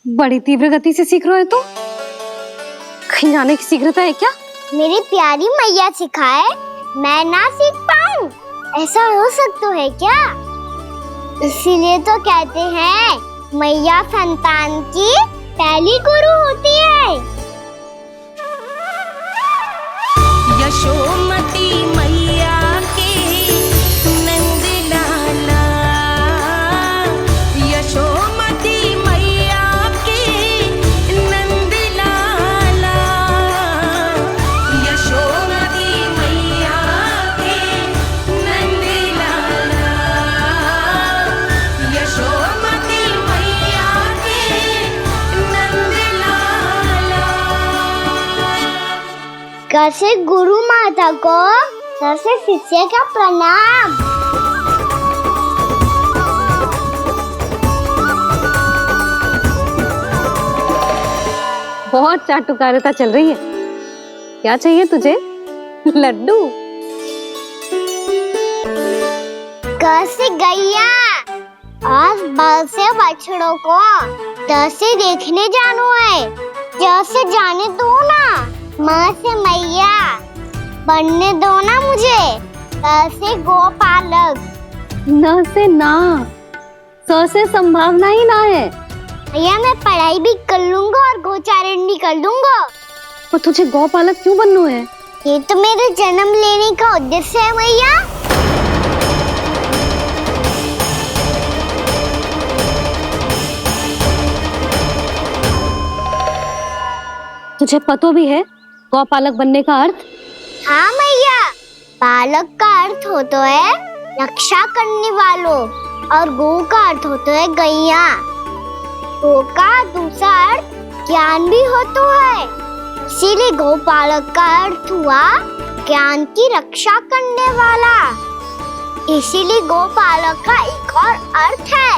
बड़ी तीव्र गति से सीख रहे हो तो कहीं जाने की शीघ्रता है क्या? मेरी प्यारी मैया सिखाए मैं ना सीख पाऊं, ऐसा हो सकता है क्या? इसीलिए तो कहते हैं मैया संतान की पहली गुरु होती है। यशोमती मैया के नंद लाला, यशोमती मैया के नंद लाला, यशोमती मैया के नंद लाला, यशोमती मैया के नंद लाला। कैसे गुरु माता को सबसे शिष्य का प्रणाम। बहुत चाटुकारिता चल रही है। क्या चाहिए तुझे? लड्डू? कैसे गैया आज बाल से बछड़ों को कैसे देखने जानो है, जैसे जाने दो ना, माँ से मैया बनने दो ना मुझे, कैसे गोपालक। न से ना, स से संभावना ही ना है। भैया मैं पढ़ाई भी कर लूंगा और गोचारण भी कर लूंगा। तो तुझे गौपालक क्यों बनना है? ये तो मेरे जन्म लेने का उद्देश्य है भैया। तुझे पतो भी है गौपालक बनने का अर्थ? हाँ मैया, पालक का अर्थ होता है रक्षा करने वालों और गौ का अर्थ होता है गैया। गौ का दूसरा अर्थ ज्ञान भी होता है, इसीलिए गौपालक का अर्थ हुआ ज्ञान की रक्षा करने वाला। इसीलिए गौपालक का एक और अर्थ है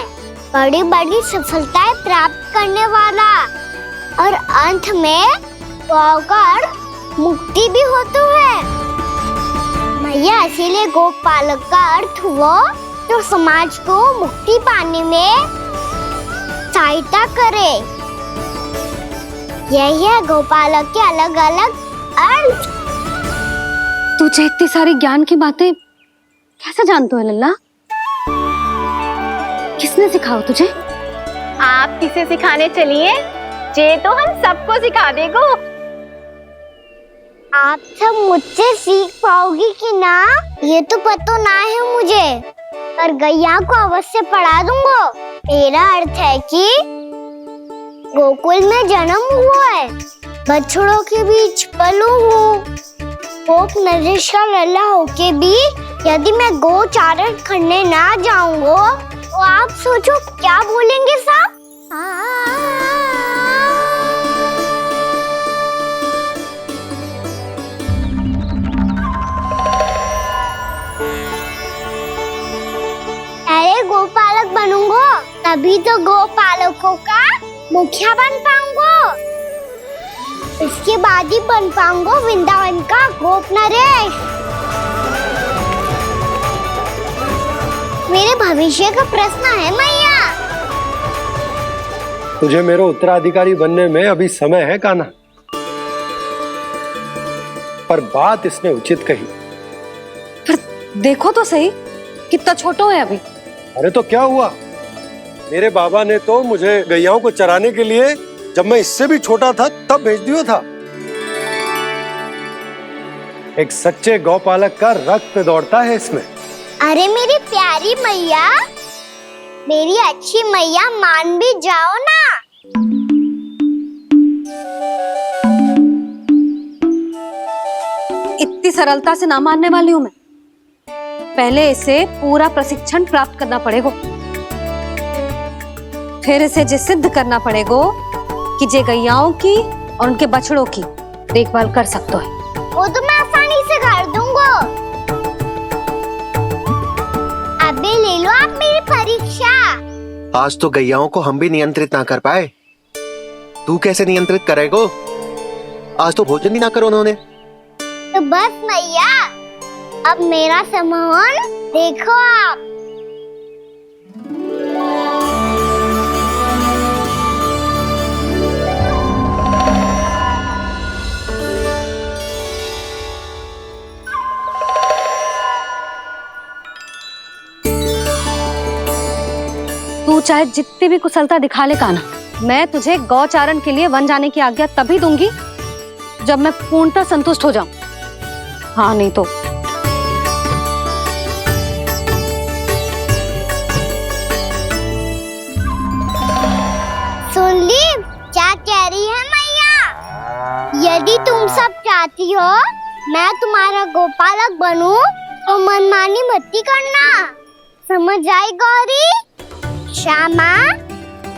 बड़ी बड़ी सफलताएं प्राप्त करने वाला, और अंत में गौ का अर्थ मुक्ति भी होता है। भैया इसीलिए गोपालक का अर्थ हुआ जो समाज को मुक्ति पाने में सहायता करे। यही है गोपालक के अलग अलग अर्थ। तुझे इतनी सारी ज्ञान की बातें कैसे जानते हो लल्ला? किसने सिखाओ तुझे? आप किसे सिखाने चलिए, जे तो हम सबको सिखा देगो। आप सब मुझसे सीख पाओगी कि ना ये तो पता ना है मुझे, पर गैया को अवश्य पढ़ा दूंगा। मेरा अर्थ है कि गोकुल में जन्म हुआ है, बछड़ों के बीच पलू हूँ, गोप नरेश का लल्ला होके भी यदि मैं गोचारण करने ना जाऊंगा तो आप सोचो क्या बोलेंगे साहब? अरे गोपालक बनूंगा तभी तो गोपालकों का मुखिया बन पाऊंगा, इसके बाद ही बन पाऊंगा वृंदावन का गोप नरेश। मेरे भविष्य का प्रश्न है मैया। तुझे मेरा उत्तराधिकारी बनने में अभी समय है कान्हा, पर बात इसने उचित कही। पर देखो तो सही कितना छोटा है अभी। अरे तो क्या हुआ, मेरे बाबा ने तो मुझे गैयाओं को चराने के लिए जब मैं इससे भी छोटा था तब भेज दिया था। एक सच्चे गौपालक का रक्त दौड़ता है इसमें। अरे मेरी प्यारी मैया, मेरी अच्छी मैया, मान भी जाओ ना। इतनी सरलता से ना मानने वाली हूं मैं। पहले इसे पूरा प्रशिक्षण प्राप्त करना पड़ेगा, फिर इसे जे सिद्ध करना पड़ेगा कि जे गैयाओं की और उनके बछड़ों की देखभाल कर सकता है। वो तो मैं आसानी से कर दूंगा। अबे ले लो आप मेरी परीक्षा। आज तो गैयाओं को हम भी नियंत्रित ना कर पाए, तू कैसे नियंत्रित करेगो? आज तो भोजन ही ना करो उन्होंने। तो बस मैया, अब मेरा सम्मान देखो आप। चाहे जितनी भी कुशलता दिखा ले कान्हा, मैं तुझे गौचारण के लिए वन जाने की आज्ञा तभी दूंगी जब मैं पूर्णतः संतुष्ट हो जाऊं। हाँ नहीं तो सुन ली क्या कह रही है मैया? यदि तुम सब चाहती हो मैं तुम्हारा गोपालक बनूं तो मनमानी मत करना, समझ आई गौरी? श्यामा,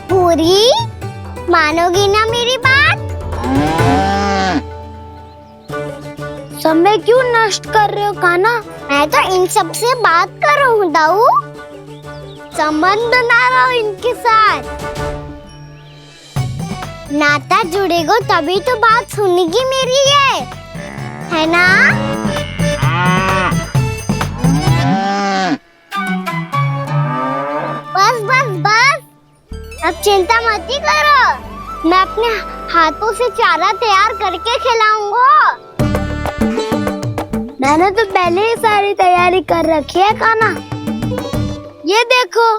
पूरी, मानोगी ना मेरी बात? समय क्यों नष्ट कर रहे हो कान्हा? मैं तो इन सब से बात कर रहा हूँ दाऊ, संबंध बना रहा हूँ इनके साथ। नाता जुड़ेगा तभी तो बात सुनेगी मेरी है ना? बस बस बस, अब चिंता मत ही करो, मैं अपने हाथों से चारा तैयार करके खिलाऊंगा। मैंने तो पहले ही सारी तैयारी कर रखी है कान्हा, ये देखो।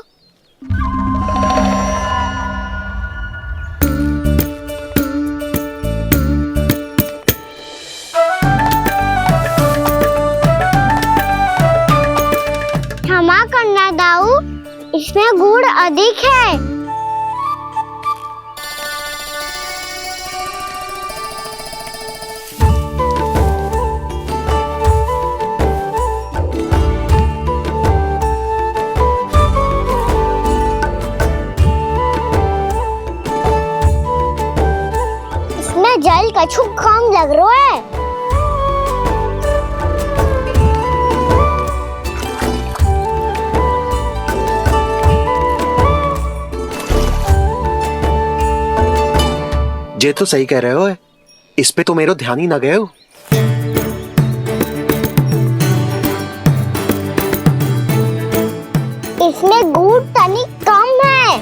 क्षमा करना दाऊ, इसमें गुड़ अधिक है। इसमें जल कछु कम लग रहा है। ये तो सही कह रहे हो, इस पे तो मेरो ध्यान ही ना गए हो। इसमें गुड़ तनिक कम है।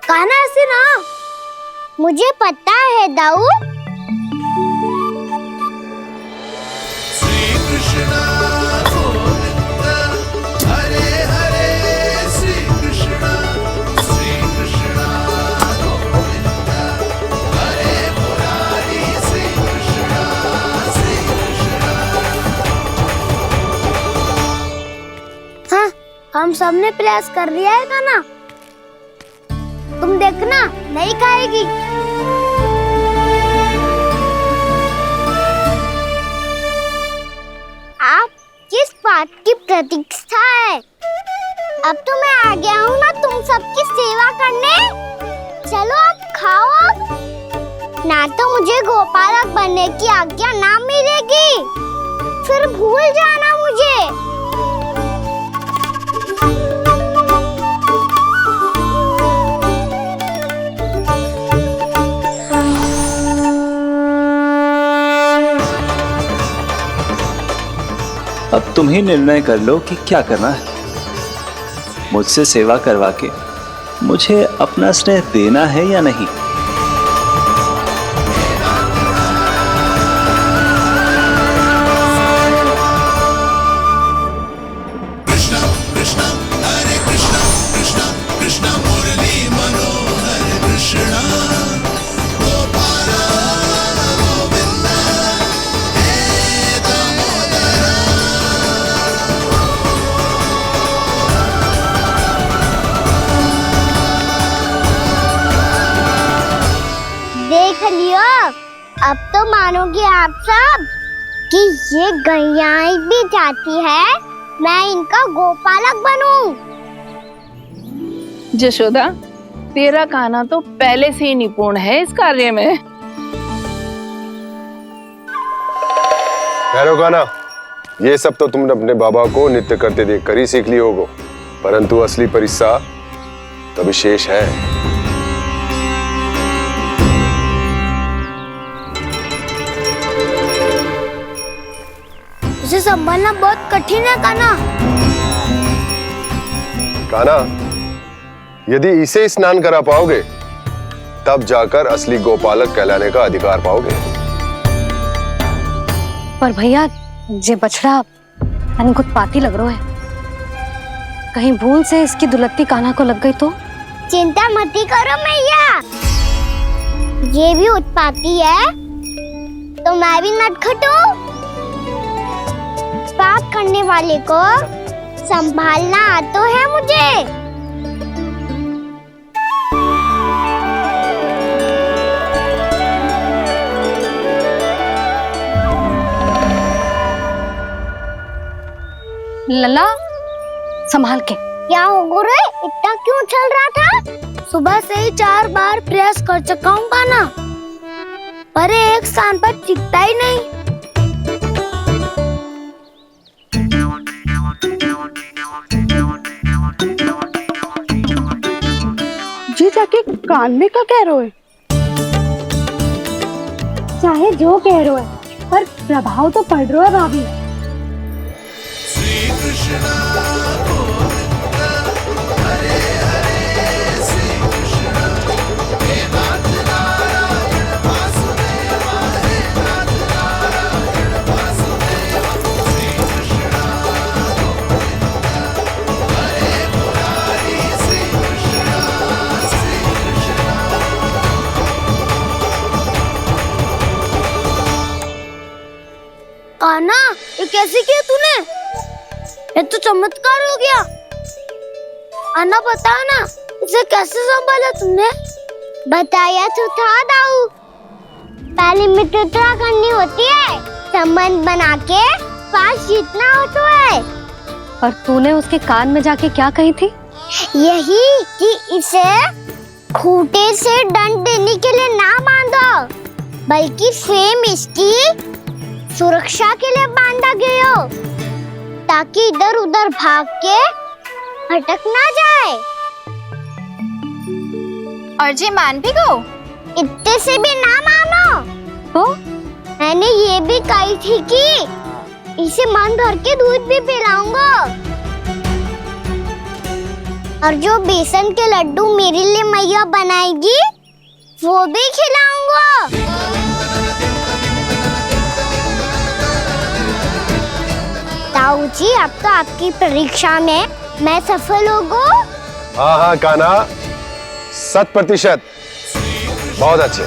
कान्हा ऐसे ना, मुझे पता है दाऊ। हम सबने प्रयास कर लिया है कान्हा, तुम देखना नहीं खाएगी। आप किस बात की प्रतीक्षा है? अब तो मैं आ गया हूँ ना तुम सबकी सेवा करने। चलो अब खाओ अब। ना तो मुझे गोपालक बनने की आज्ञा ना मिलेगी, फिर भूल जाना मुझे। अब तुम ही निर्णय कर लो कि क्या करना है। मुझसे सेवा करवा के मुझे अपना स्नेह देना है या नहीं। अब तो मानोगे आप सब कि ये गैयाएं भी चाहती है मैं इनका गोपालक बनूं। जशोदा, तेरा कान्हा तो पहले से ही निपुण है इस कार्य में। ठहरो कान्हा, ये सब तो तुमने अपने बाबा को नृत्य करते देख कर ही सीख ली होगो, परंतु असली परिश्रम तो विशेष है। उसे संभालना बहुत कठिन है कान्हा। कान्हा, यदि इसे स्नान करा पाओगे तब जाकर असली गोपालक कहलाने का अधिकार पाओगे। पर भैया, ये बछड़ा अनकुत पाती लग रहा है। कहीं भूल से इसकी दुलत्ती कान्हा को लग गई तो? चिंता मत करो मैया, ये भी उत्पाती है तो मैं भी नटखट हूँ। पाप करने वाले को संभालना आता है मुझे। लला संभाल के। क्या हो गुरु, इतना क्यों चल रहा था? सुबह से ही 4 बार प्रयास कर चुका हूँ कान्हा, पर एक स्थान पर टिकता ही नहीं। जी जाके कान में क्या कह रहे हो? चाहे जो कह रहे हो पर प्रभाव तो पड़ रहा है भाभी। कान्हा, ये कैसे किया तूने? ये तो चमत्कार हो गया। अन्ना बता ना, इसे कैसे संभाला तुमने? बताया तो था दाऊ, पहले मित्रता करनी होती है, संबंध बना के पास जीतना होता है। और तूने उसके कान में जाके क्या कही थी? यही कि इसे खूंटे से दंड देने के लिए ना बांधो, बल्कि स्वयं इसकी सुरक्षा के लिए बांधा गया हो, ताकि इधर उधर भाग के भटक ना जाए। और जी मान भी गो? इतने से भी ना मानो। तो मैंने ये भी कही थी कि इसे मन भर के दूध भी पिलाऊंगा, और जो बेसन के लड्डू मेरे लिए मैया बनाएगी वो भी खिलाऊंगा। ताऊ जी, अब तो आपकी परीक्षा में मैं सफल हो गया। हाँ हाँ कान्हा, 100%। बहुत अच्छे।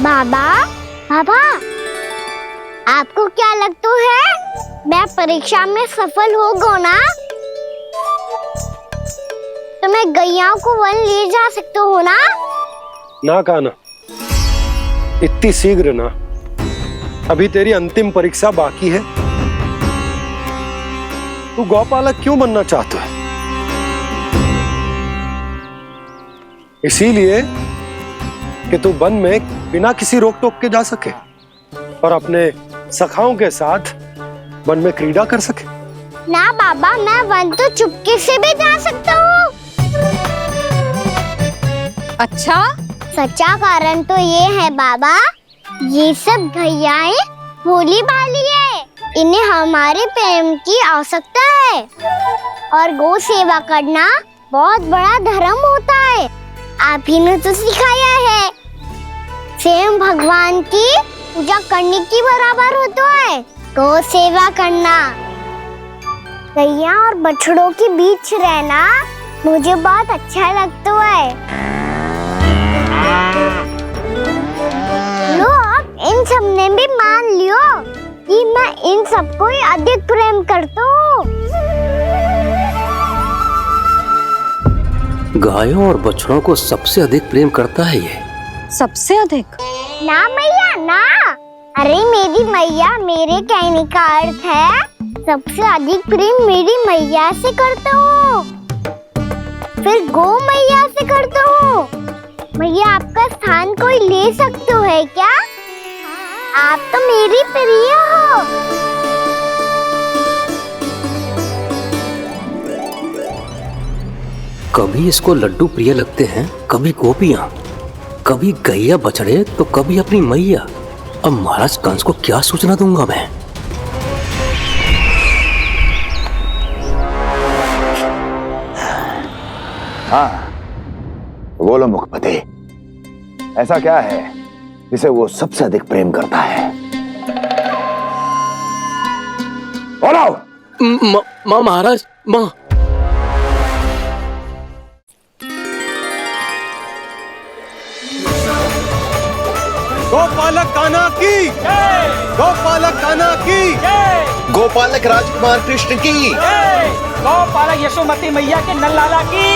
बाबा, बाबा, आपको क्या लगता है मैं परीक्षा में सफल हो गया ना? तो मैं गैया को वन ले जा सकता हूँ ना? ना कान्हा, इतनी शीघ्र ना, अभी तेरी अंतिम परीक्षा बाकी है। तू गौपालक क्यों बनना चाहता है? इसीलिए कि तू वन में बिना किसी रोक टोक के जा सके और अपने सखाओं के साथ वन में क्रीड़ा कर सके। ना बाबा, मैं वन तो चुपके से भी जा सकता हूँ। अच्छा, सच्चा कारण तो ये है बाबा, ये सब गैयाएं भोली भाली है, इन्हें हमारे प्रेम की आवश्यकता है, और गौ सेवा करना बहुत बड़ा धर्म होता है। आप ही ने तो सिखाया है, स्वयं भगवान की पूजा करने की बराबर होता है गौ सेवा करना। गैया और बछड़ों के बीच रहना मुझे बहुत अच्छा लगता है। लो, अब इन सब ने भी मान लियो कि मैं इन सबको ही अधिक प्रेम करता हूँ। गायों और बछड़ों को सबसे अधिक प्रेम करता है ये। सबसे अधिक? ना मैया ना, अरे मेरी मैया, मेरे कहने का अर्थ है सबसे अधिक प्रेम मेरी मैया से करता हूँ, फिर गौ मैया से करता हूँ। मैया, आपका स्थान कोई ले सकते है क्या? आप तो मेरी प्रिय हो। कभी इसको लड्डू प्रिय लगते हैं, कभी गोपियां, कभी गैया बछड़े, तो कभी अपनी मैया। अब महाराज कंस को क्या सूचना दूंगा मैं? हाँ, बोलो मुखपति। ऐसा क्या है जिसे वो सबसे अधिक प्रेम करता है? बोलो। माँ महाराज, माँ। गोपालक कान्हा की, गोपालक कान्हा की, गोपालक राजकुमार कृष्ण की, गौपालक यशोमती मैया के नल्लाला की।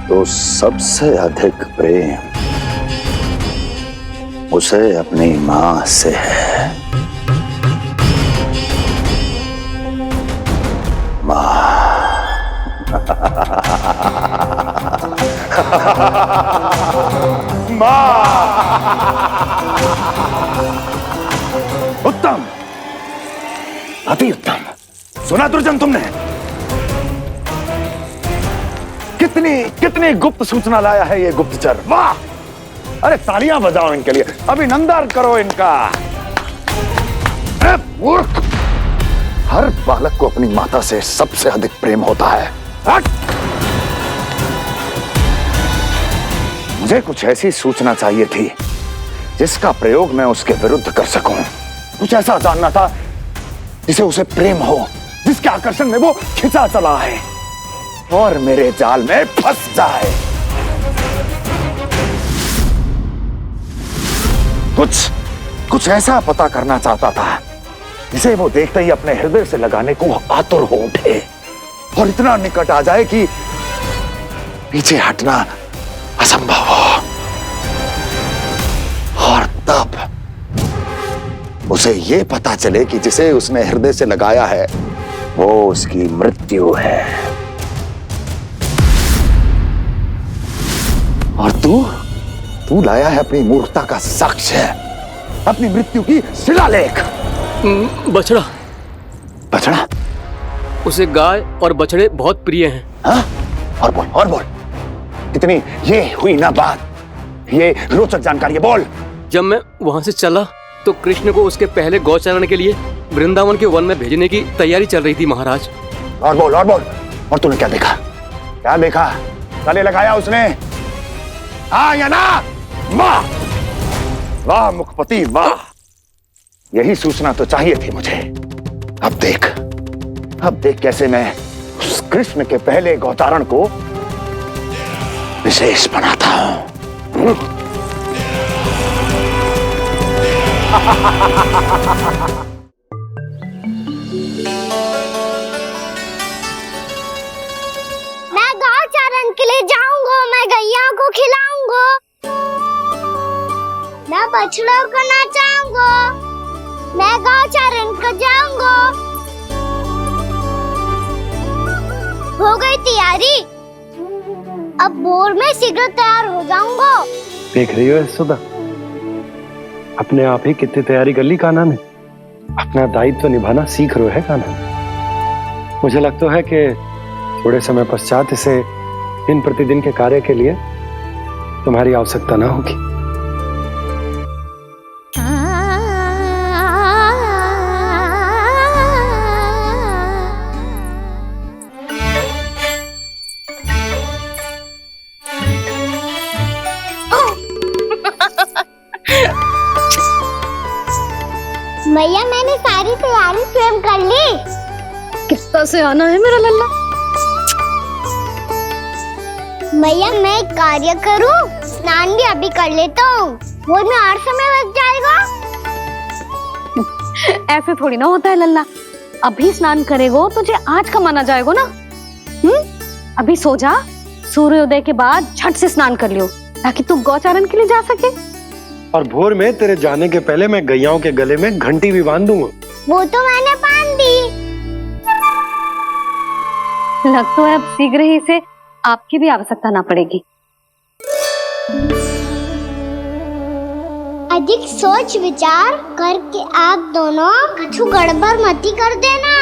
तो सबसे अधिक प्रेम उसे अपनी मां से है। मां। मां। उत्तम, अति उत्तम। सुना दुर्जन तुमने? कितनी कितनी गुप्त सूचना लाया है ये गुप्तचर। वाह! अरे तालियां बजाओ इनके लिए, अभिनंदन करो इनका। अरे मूर्ख! हर बालक को अपनी माता से सबसे अधिक प्रेम होता है। हट! मुझे कुछ ऐसी सूचना चाहिए थी जिसका प्रयोग मैं उसके विरुद्ध कर सकूं। कुछ ऐसा जानना था जिसे उसे प्रेम हो, जिसके आकर्षण में वो खिंचा चला है और मेरे जाल में फंस जाए। कुछ ऐसा पता करना चाहता था जिसे वो देखते ही अपने हृदय से लगाने को आतुर हो उठे और इतना निकट आ जाए कि पीछे हटना असंभव हो। और तब उसे ये पता चले कि जिसे उसने हृदय से लगाया है वो उसकी मृत्यु है। और तू लाया है अपनी मूर्खता का साक्ष्य, अपनी मृत्यु की शिलालेख। बछड़ा। बछड़ा? उसे गाय और बछड़े बहुत प्रिय हैं। हाँ? और बोल। कितनी ये हुई ना बात, ये रोचक जानकारी है, बोल। जब मैं वहाँ से चला तो कृष्ण को उसके पहले गौचारण के लिए वृंदावन के वन में भेजने की तैयारी चल रही थी महाराज। और बोल। और तूने क्या देखा? गले लगाया उसने? हाँ या ना? वाह वाह मुखपति वाह! यही सूचना तो चाहिए थी मुझे। अब देख कैसे मैं उस कृष्ण के पहले गौतारण को विशेष बनाता हूं। मैं गौचारण के लिए जाऊंगा, मैं गैया को खिलाऊंगा, मैं बछड़ों को नचाऊंगा, मैं गौचारण को जाऊंगा। हो गई तैयारी, अब भोर में शीघ्र तैयार हो जाऊंगा। देख रही हो यशोदा, अपने आप ही कितनी तैयारी कर ली कान्हा ने। अपना दायित्व निभाना सीख रहे है कान्हा। मुझे लगता है कि थोड़े समय पश्चात इसे दिन प्रतिदिन के कार्य के लिए तुम्हारी आवश्यकता ना होगी। भैया मैंने सारी तैयारी स्वयं कर ली। कितना से आना है मेरा लल्ला? भैया मैं एक कार्य करूं, स्नान भी अभी कर लेता हूँ, वो में और समय लग जाएगा। ऐसे थोड़ी ना होता है लल्ला, अभी स्नान करेगो तुझे आज कमाना जाएगो ना। अभी सो जा, सूर्योदय के बाद झट से स्नान कर लियो ताकि तू गौचारण के लिए जा सके। और भोर में तेरे जाने के पहले मैं गैयाओं के गले में घंटी भी बांध दूंगा। वो तो मैंने बांध दी। लग तो है अब शीघ्र ही से आपकी भी आवश्यकता ना पड़ेगी। अधिक सोच विचार करके आप दोनों कछु गड़बड़ मती कर देना।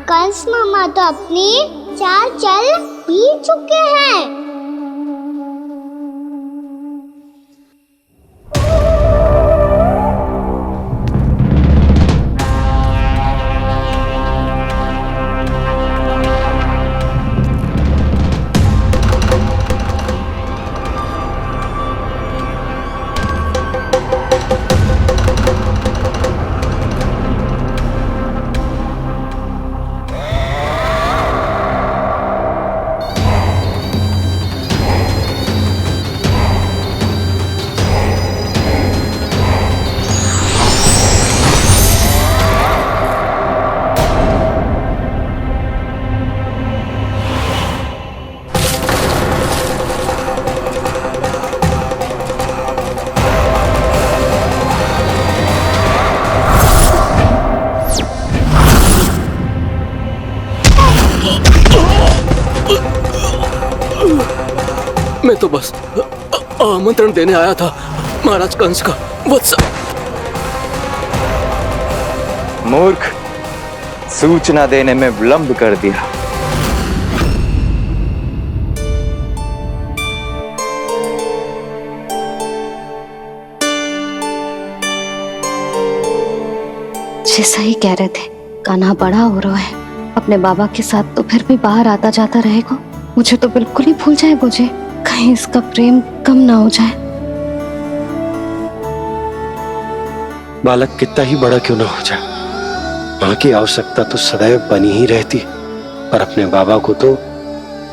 कंस मामा तो अपनी चाल चल ही चुके हैं। मैं तो बस आमंत्रण देने आया था महाराज कंस का। वत्स मूर्ख, सूचना देने में विलंब कर दिया। जैसा ही कह रहे थे, कान्हा बड़ा हो रहा है अपने बाबा के साथ, तो फिर भी बाहर आता जाता रहेगा। मुझे तो बिल्कुल ही भूल जाएगा जी, कहीं इसका प्रेम कम ना हो जाए। बालक कितना ही बड़ा क्यों ना हो जाए, माँ की आवश्यकता तो सदैव बनी ही रहती, पर अपने बाबा को तो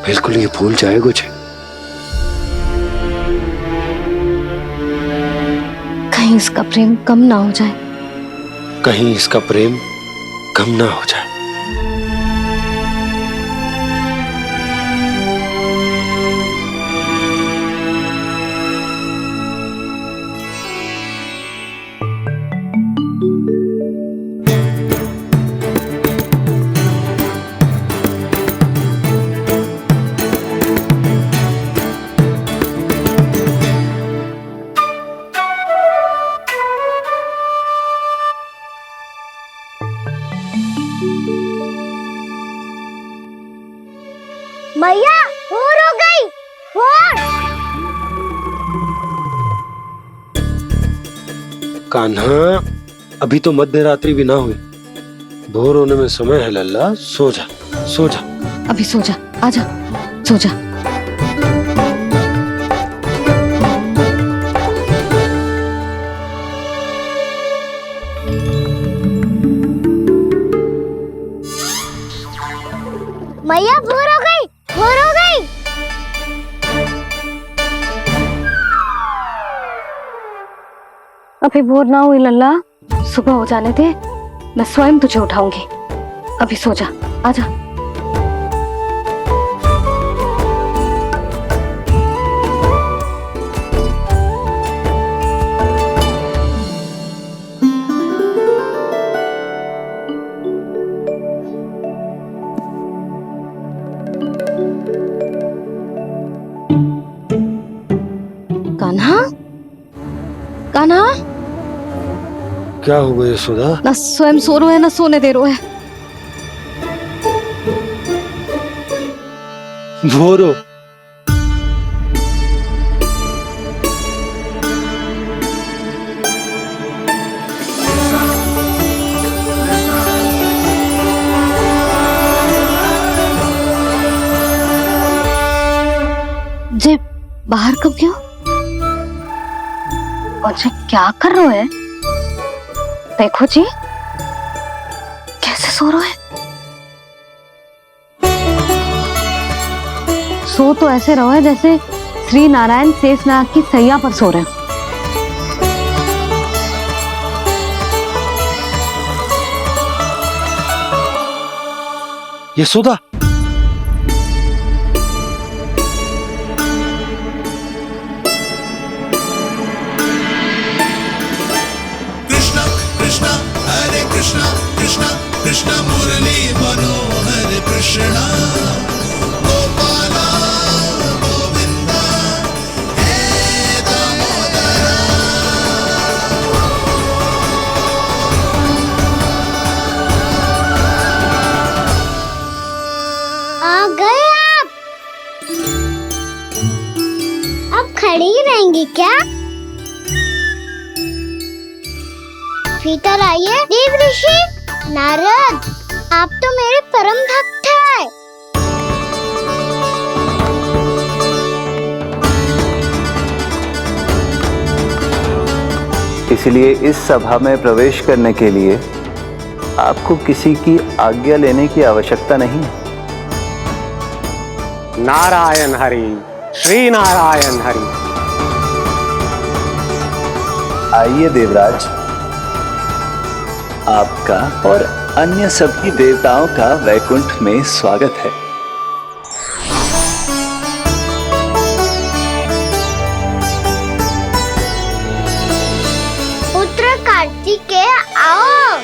बिल्कुल ही भूल जाएगा मुझे। कहीं इसका प्रेम कम ना हो जाए, कहीं इसका प्रेम कम ना हो जाए। मैया भोर हो गई, भोर। कान्हा, अभी तो मध्य रात्रि भी ना हुई, भोर होने में समय है लल्ला। सो जा, सो जा। अभी सो जा, आजा, सो जा। मैया भोर हो गई, भोर हो गई। अभी भोर ना हुई लल्ला, सुबह हो जाने दे, मैं स्वयं तुझे उठाऊंगी। अभी सो जा, आजा। कान्हा, कान्हा, क्या हो गया यशोदा? ना स्वयं सो रहे है ना सोने दे रहे है। भोरो, जे बाहर कब गयो? और जे क्या कर रहे है? देखो जी, कैसे सो रहे है। सो तो ऐसे रहो है जैसे श्री नारायण शेषनाग की सैया पर सो रहे हैं। यशोदा, कृष्ण कृष्ण हरे कृष्ण कृष्ण कृष्ण मुरली मनोहर कृष्ण गोपाला गोविंदा हे दामोदरा। आ गए आप। अब खड़ी रहेंगी क्या? भीतर आइए। देव ऋषि नारद, आप तो मेरे परम भक्त हैं। इसलिए इस सभा में प्रवेश करने के लिए आपको किसी की आज्ञा लेने की आवश्यकता नहीं है। नारायण हरि, श्री नारायण हरि। आइए देवराज, आपका और अन्य सभी देवताओं का वैकुंठ में स्वागत है। पुत्र कार्तिकेय आओ।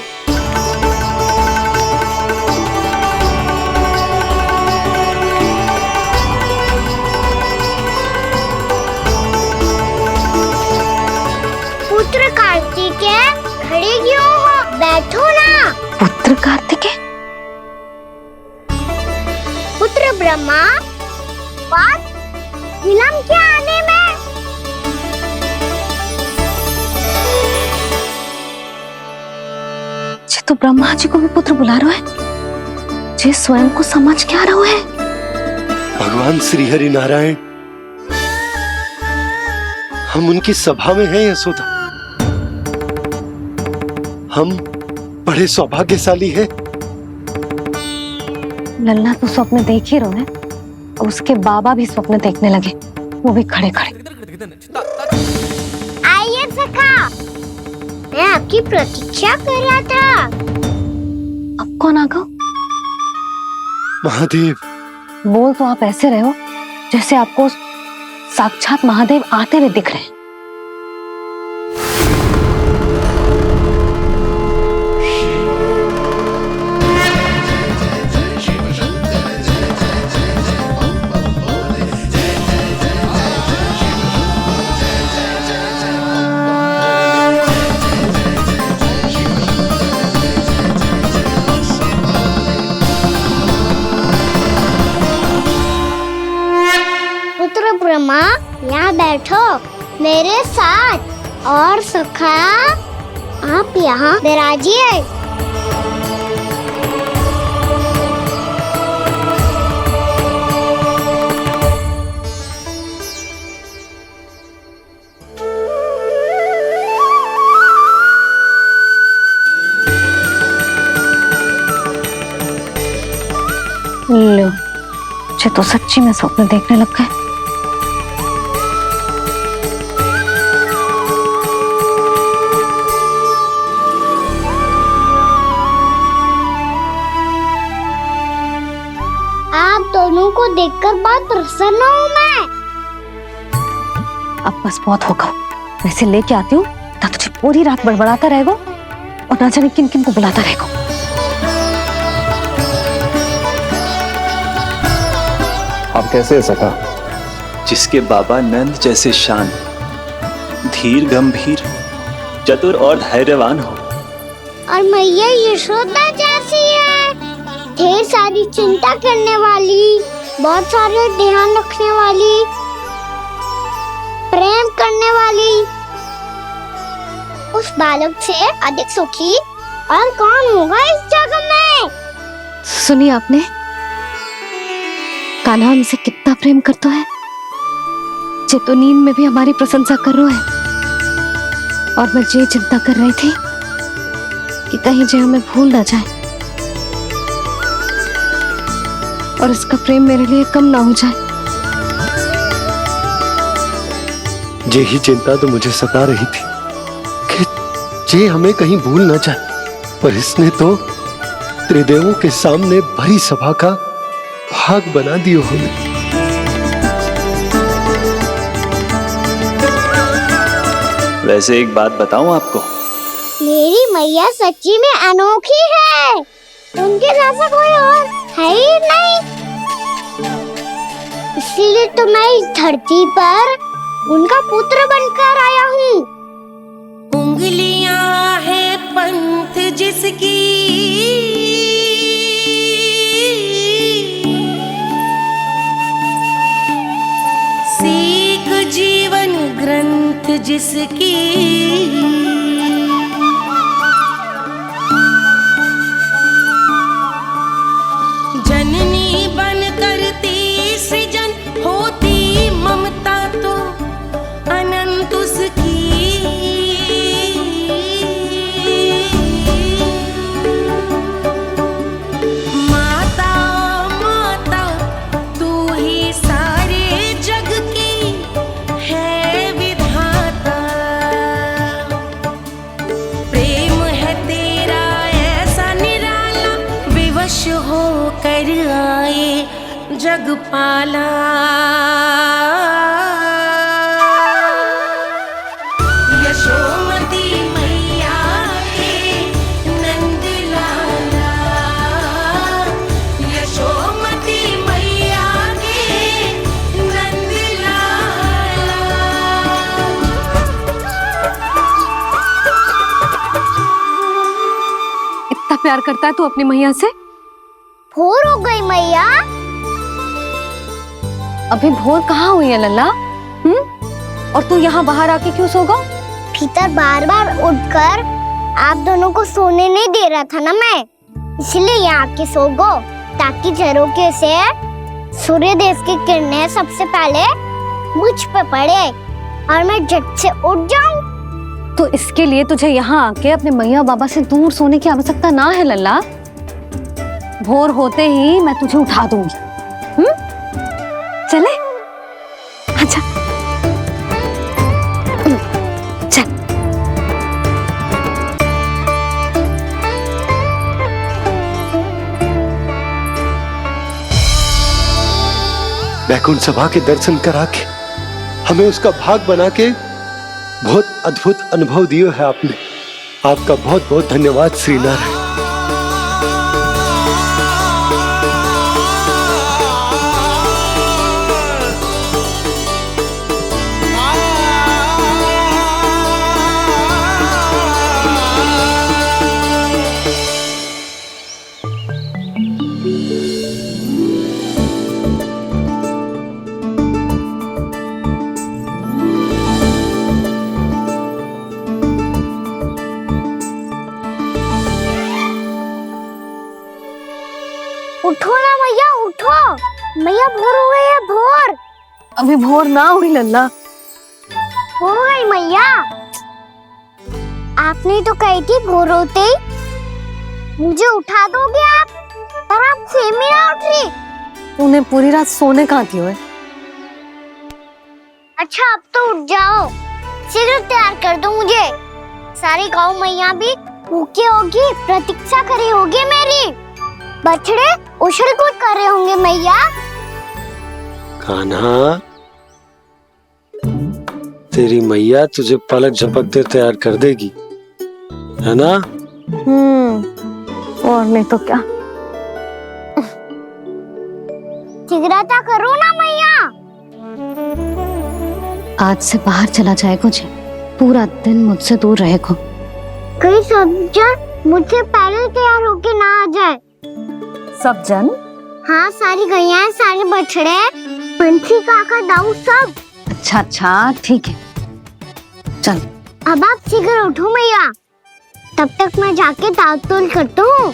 पुत्र कार्तिकेय? पुत्र ब्रह्मा, बात विलंब क्या आने में? जे तो ब्रह्मा जी को भी पुत्र बुला रहा है, जे स्वयं को समझ क्या रहा है? भगवान श्री हरि नारायण, हम उनकी सभा में हैं यशोदा। हम बड़े सौभाग्यशाली हैं। लल्ला तो स्वप्न देख ही रहे हैं, और उसके बाबा भी स्वप्न देखने लगे, वो भी खड़े खड़े। आइए सखा, मैं आपकी प्रतीक्षा कर रहा था। अब कौन आ गया? महादेव। बोल तो आप ऐसे रहे हो जैसे आपको साक्षात महादेव आते हुए दिख रहे हैं। पुत्र ब्रह्मा, यहाँ बैठो मेरे साथ। और सखा, आप यहाँ विराजिए। लो, जे तो सच्ची में स्वप्न देखने लग गए। आप दोनों को देखकर बहुत प्रसन्न हूँ मैं। अब बस बहुत होगा, वैसे लेके आती हूँ ना, तुझे पूरी रात बड़बड़ाता रहेगा और ना जाने किन किन को बुलाता रहेगा। आप कैसे है सखा? जिसके बाबा नंद जैसे शान, धीर गंभीर, चतुर और धैर्यवान हो, और मैया यशोदा जैसी है, ढेर सारी चिंता करने वाली, बहुत सारे ध्यान रखने वाली, प्रेम करने वाली। उस बालक से अधिक सुखी और कौन होगा इस जगत में? सुनिए आपने, कान्हा हमसे कितना प्रेम करता है, जे तो नींद में भी हमारी प्रशंसा कर रहा है। और मैं ये चिंता कर रही थी कि कहीं जे हमें भूल ना जाए और इसका प्रेम मेरे लिए कम ना हो जाए। यही चिंता तो मुझे सता रही थी कि जे हमें कहीं भूल ना जाए, पर इसने तो त्रिदेवों के सामने भरी सभा का भाग बना दियो हमें। वैसे एक बात बताऊं आपको, मेरी मैया सच्ची में अनोखी है, उनके जैसा कोई और है ही नहीं। इसलिए तो मैं इस धरती पर उनका पुत्र बनकर आया हूँ। उंगलियां है पंथ जिसकी, सीख जीवन ग्रंथ जिसकी, जननी बन करती सृजन, होती ममता तो अनंत उसकी। माता माता तू ही सारे जग की है विधाता, प्रेम है तेरा ऐसा निराला, विवश हो कर आए जग पाला। यशोमती मैया के नंद लाला, यशोमती मैया के नंद लाला। इतना प्यार करता है तू अपनी मैया से? भोर हो गई मैया। अभी भोर कहाँ हुई है लल्ला? और तू यहाँ बाहर आके क्यों सो गो? भीतर बार बार उठकर आप दोनों को सोने नहीं दे रहा था ना मैं, इसलिए यहाँ आके सो गो, ताकि झरोके से सूर्य देव की किरणें सबसे पहले मुझ पे पड़े और मैं झट से उठ जाऊं। तो इसके लिए तुझे यहाँ आके अपने मैया बाबा से दूर सोने की आवश्यकता ना है लल्ला। भोर होते ही मैं तुझे उठा दूंगी। चले? अच्छा चल। बैकुंठ सभा के दर्शन करा के हमें उसका भाग बना के बहुत अद्भुत अनुभव दिए है आपने। आपका बहुत बहुत धन्यवाद श्रीनारायण। उठो ना मैया, उठो। मैया भोर हो गई है, भोर। अभी भोर ना हुई लल्ला। हो गई मैया। आपने तो कही थी भोर होते ही मुझे उठा दोगे आप, पर आप सेम ही ना उठ रही। तूने पूरी रात सोने कहाँ थी? अच्छा अब तो उठ जाओ, शीघ्र तैयार कर दो मुझे। सारी गाँव मैया भी भूखी होगी, प्रतीक्षा करी होगी मेरी। बछड़े उछल कूद कर रहे होंगे मैया। कान्हा, तेरी मैया तुझे पलक झपकते तैयार कर देगी, है ना? और नहीं तो क्या। शीघ्रता करो ना मैया। आज से बाहर चला जाएगा जी, पूरा दिन मुझसे दूर रहेगा। कहीं सब जन मुझसे पहले तैयार होके ना आ जाए। सब जन? हाँ, सारी गैया, सारे बछड़े, पंछी, काका, दाऊ, सब। अच्छा अच्छा ठीक है, चल। अब आप शीघ्र उठो मैया, तब तक मैं जाके ताक तोल करता हूँ।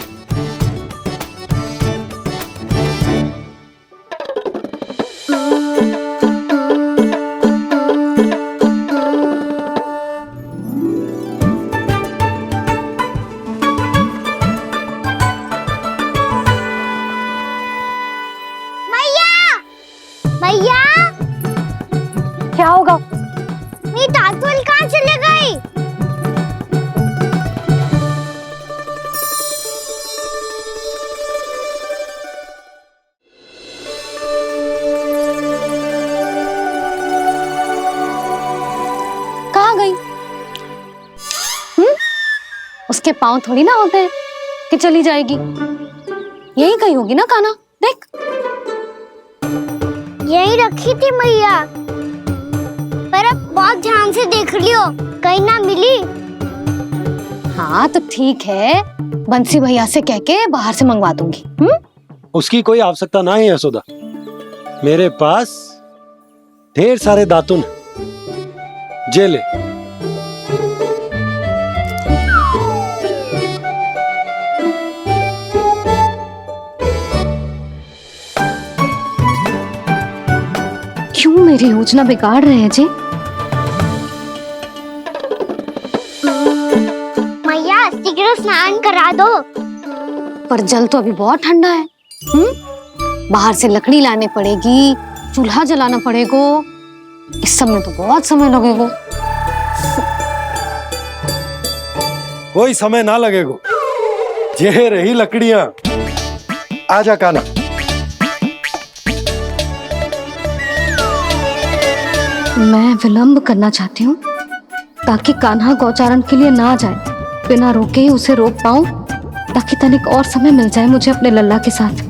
क्या होगा? मेरी तातुल कहाँ चले गई? कहाँ गई? उसके पाँव थोड़ी ना होते हैं कि चली जाएगी। यही कहीं होगी ना कान्हा, देख। यही रखी थी मैया, पर अब बहुत ध्यान से देख लियो, कहीं ना मिली। हाँ तो ठीक है, बंसी भैया से कह के बाहर से मंगवा दूंगी। उसकी कोई आवश्यकता ना है यशोदा, मेरे पास ढेर सारे दातुन जे ले। क्यों मेरी योजना बिगाड़ रहे हैं जी? मैया शीघ्र स्नान करा दो। पर जल तो अभी बहुत ठंडा है। बाहर से लकड़ी लाने पड़ेगी, चूल्हा जलाना पड़ेगा, इस सब में तो बहुत समय लगेगा। कोई समय ना लगेगा, ये रही लकड़ियां। आजा कान्हा। मैं विलंब करना चाहती हूँ ताकि कान्हा गौचारण के लिए ना जाए, बिना रोके ही उसे रोक पाऊं, ताकि तनिक और समय मिल जाए मुझे अपने लल्ला के साथ।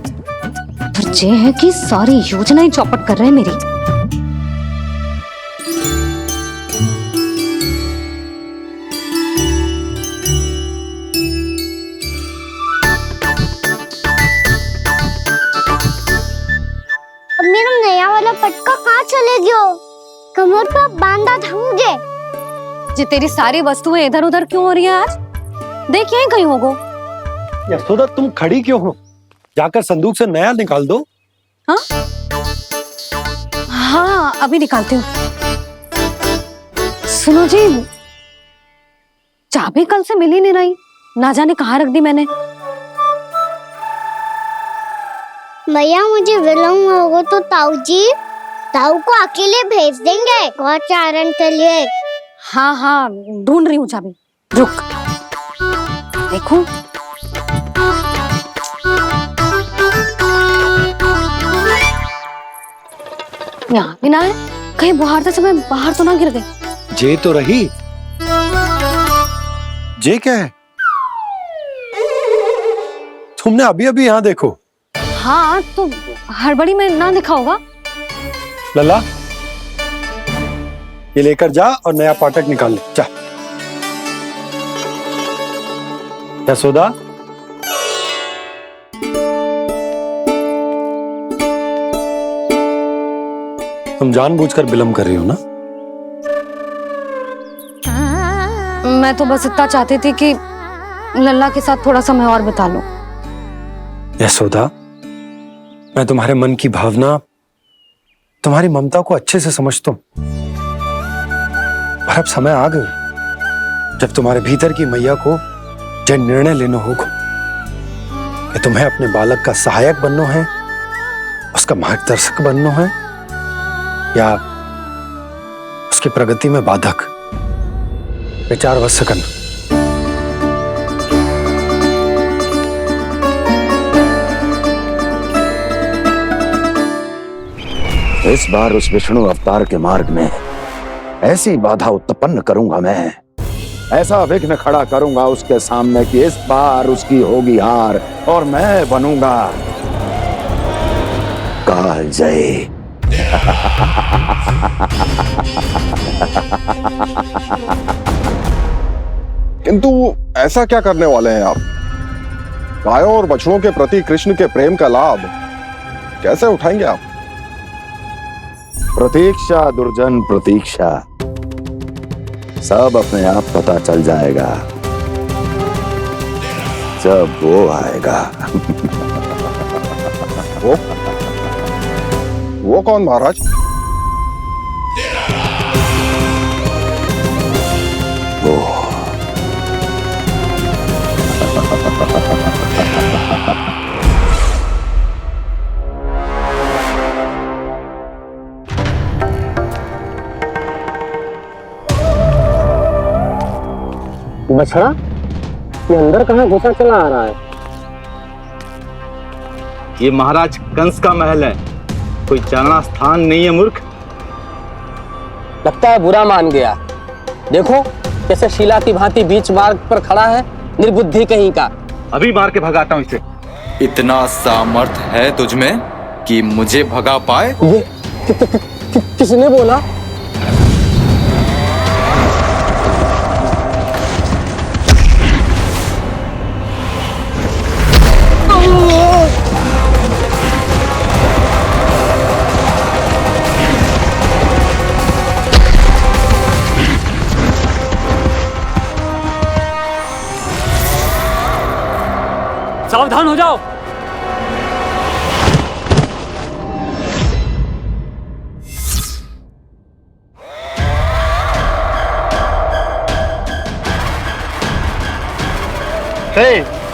पर ये है कि सारी योजना ही चौपट कर रहे हैं मेरी। जो कमर पर बांधा था मुझे। जी तेरी सारी वस्तुएं इधर उधर क्यों हो रही है आज? देख यहीं कहीं होगो। यशोदा तुम खड़ी क्यों हो? जाकर संदूक से नया निकाल दो। हाँ हाँ अभी निकालती हूँ। सुनो जी, चाबी कल से मिल ही नहीं रही, ना जाने कहाँ रख दी मैंने। भैया मुझे विलम्ब होगा तो ताऊ को अकेले भेज देंगे गौचारण के लिए। हाँ हाँ ढूंढ रही हूँ चाबी, रुक देखूं। यहाँ भी ना है, कहीं बुहारते समय बाहर तो ना गिर गई। जे तो रही। जे क्या है? तुमने अभी अभी यहाँ देखो। हाँ तो हड़बड़ी में ना दिखा होगा। लल्ला ये लेकर जा और नया पाठक निकाल ले, जा। यशोदा तुम जानबूझकर विलम्ब कर रही हो ना? मैं तो बस इतना चाहती थी कि लल्ला के साथ थोड़ा समय और बिता लूं। यशोदा मैं तुम्हारे मन की भावना, तुम्हारी ममता को अच्छे से समझता हूं, पर अब समय आ गया जब तुम्हारे भीतर की मैया को जो निर्णय लेना होगा कि तुम्हें अपने बालक का सहायक बनना है, उसका मार्गदर्शक बनना है, या उसकी प्रगति में बाधक। विचार अवश्य करना। इस बार उस विष्णु अवतार के मार्ग में ऐसी बाधा उत्पन्न करूंगा मैं, ऐसा विघ्न खड़ा करूंगा उसके सामने कि इस बार उसकी होगी हार और मैं बनूंगा कालजयी। किंतु ऐसा क्या करने वाले हैं आप? गायों और बछड़ों के प्रति कृष्ण के प्रेम का लाभ कैसे उठाएंगे आप? प्रतीक्षा दुर्जन प्रतीक्षा, सब अपने आप पता चल जाएगा जब वो आएगा। वो कौन महाराज? वो बछड़ा ये अंदर कहाँ घुसा चला आ रहा है? ये महाराज कंस का महल है, कोई जाना स्थान नहीं है मूर्ख। लगता है बुरा मान गया। देखो कैसे शीला की भांति बीच मार्ग पर खड़ा है, निर्बुद्धि कहीं का। अभी मार के भगाता हूँ इसे। इतना सामर्थ है तुझमें कि मुझे भगा पाए? ये किसने बोला? सावधान हो जाओ।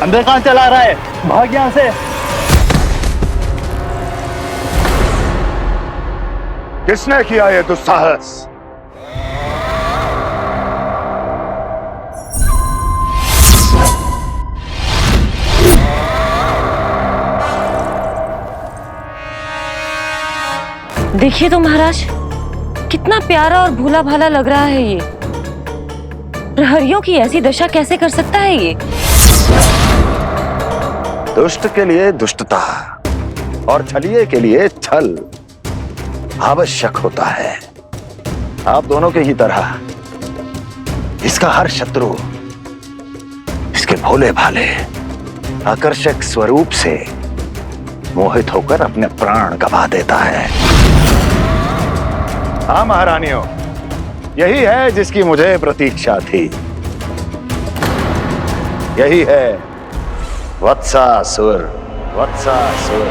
अंदर कहाँ चला रहा है? भाग यहाँ से। किसने किया ये दुस्साहस? देखिए तो महाराज, कितना प्यारा और भोला भाला लग रहा है ये। प्रहरियों की ऐसी दशा कैसे कर सकता है ये? दुष्ट के लिए दुष्टता और छलिए के लिए छल आवश्यक होता है। आप दोनों के ही तरह इसका हर शत्रु इसके भोले भाले आकर्षक स्वरूप से मोहित होकर अपने प्राण गवा देता है। हाँ महारानियों, यही है जिसकी मुझे प्रतीक्षा थी। यही है वत्सासुर। वत्सासुर।